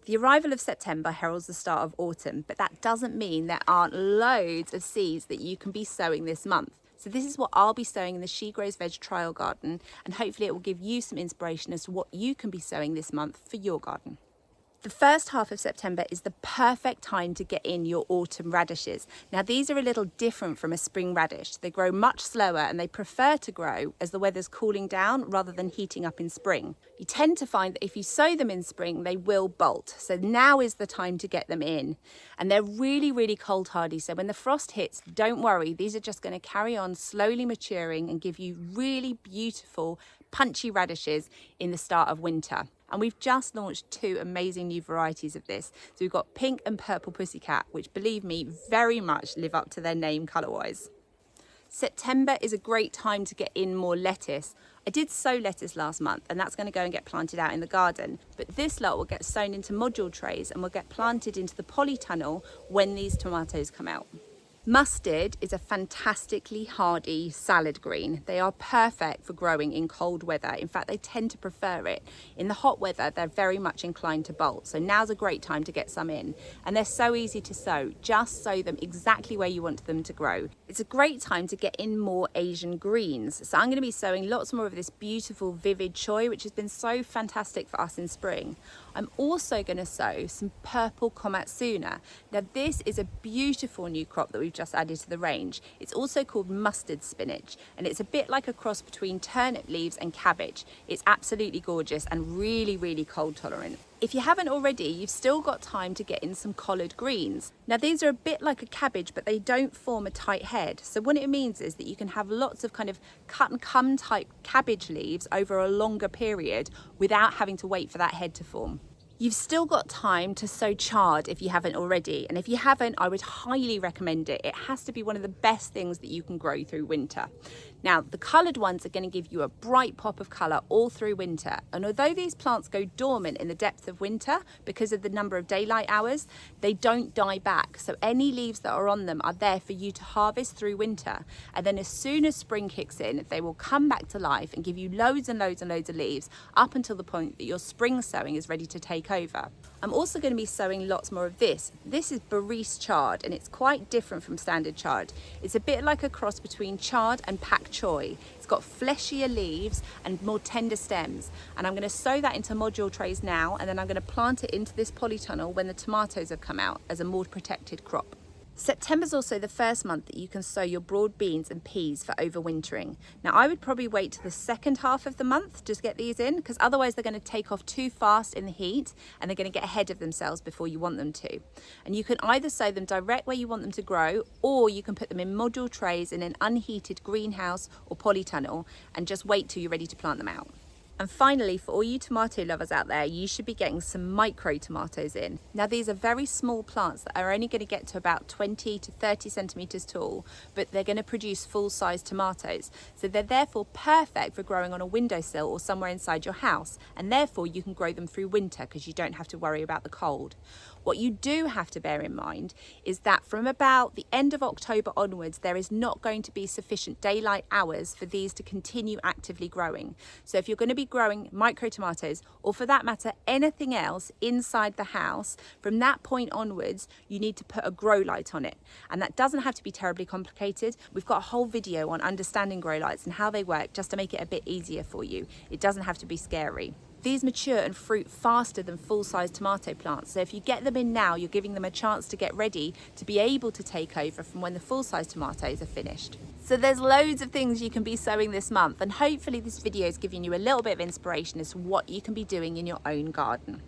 The arrival of September heralds the start of autumn, but that doesn't mean there aren't loads of seeds that you can be sowing this month. So this is what I'll be sowing in the She Grows Veg trial garden, and hopefully it will give you some inspiration as to what you can be sowing this month for your garden. The first half of September is the perfect time to get in your autumn radishes. Now these are a little different from a spring radish. They grow much slower and they prefer to grow as the weather's cooling down rather than heating up in spring. You tend to find that if you sow them in spring, they will bolt. So now is the time to get them in. And they're really, really cold hardy. So when the frost hits, don't worry. These are just going to carry on slowly maturing and give you really beautiful, punchy radishes in the start of winter. And we've just launched 2 amazing new varieties of this. So we've got pink and purple pussycat, which believe me, very much live up to their name colour-wise. September is a great time to get in more lettuce. I did sow lettuce last month and that's going to go and get planted out in the garden. But this lot will get sown into module trays and will get planted into the polytunnel when these tomatoes come out. Mustard is a fantastically hardy salad green. They are perfect for growing in cold weather. In fact, they tend to prefer it. In the hot weather, they're very much inclined to bolt. So now's a great time to get some in. And they're so easy to sow. Just sow them exactly where you want them to grow. It's a great time to get in more Asian greens. So I'm going to be sowing lots more of this beautiful vivid choy, which has been so fantastic for us in spring. I'm also going to sow some purple komatsuna. Now this is a beautiful new crop that we've just added to the range. It's also called mustard spinach and it's a bit like a cross between turnip leaves and cabbage. It's absolutely gorgeous and really, really cold tolerant. If you haven't already, you've still got time to get in some collard greens. Now these are a bit like a cabbage, but they don't form a tight head. So what it means is that you can have lots of kind of cut and come type cabbage leaves over a longer period without having to wait for that head to form. You've still got time to sow chard if you haven't already. And if you haven't, I would highly recommend it. It has to be one of the best things that you can grow through winter. Now, the coloured ones are going to give you a bright pop of colour all through winter. And although these plants go dormant in the depth of winter because of the number of daylight hours, they don't die back. So any leaves that are on them are there for you to harvest through winter. And then as soon as spring kicks in, they will come back to life and give you loads and loads and loads of leaves up until the point that your spring sowing is ready to take over. I'm also going to be sowing lots more of this. This is Radish chard and it's quite different from standard chard. It's a bit like a cross between chard and pak choi. It's got fleshier leaves and more tender stems. And I'm going to sow that into module trays now and then I'm going to plant it into this polytunnel when the tomatoes have come out as a more protected crop. September's also the first month that you can sow your broad beans and peas for overwintering. Now I would probably wait to the second half of the month to get these in because otherwise they're going to take off too fast in the heat and they're going to get ahead of themselves before you want them to. And you can either sow them direct where you want them to grow or you can put them in module trays in an unheated greenhouse or polytunnel and just wait till you're ready to plant them out. And finally, for all you tomato lovers out there, you should be getting some micro tomatoes in. Now these are very small plants that are only going to get to about 20 to 30 centimetres tall, but they're going to produce full-size tomatoes. So they're therefore perfect for growing on a windowsill or somewhere inside your house, and therefore you can grow them through winter because you don't have to worry about the cold. What you do have to bear in mind is that from about the end of October onwards, there is not going to be sufficient daylight hours for these to continue actively growing. So if you're going to be growing micro tomatoes, or for that matter, anything else inside the house, from that point onwards, you need to put a grow light on it. And that doesn't have to be terribly complicated. We've got a whole video on understanding grow lights and how they work just to make it a bit easier for you. It doesn't have to be scary. These mature and fruit faster than full-size tomato plants. So if you get them in now, you're giving them a chance to get ready to be able to take over from when the full-size tomatoes are finished. So there's loads of things you can be sowing this month, and hopefully this video is giving you a little bit of inspiration as to what you can be doing in your own garden.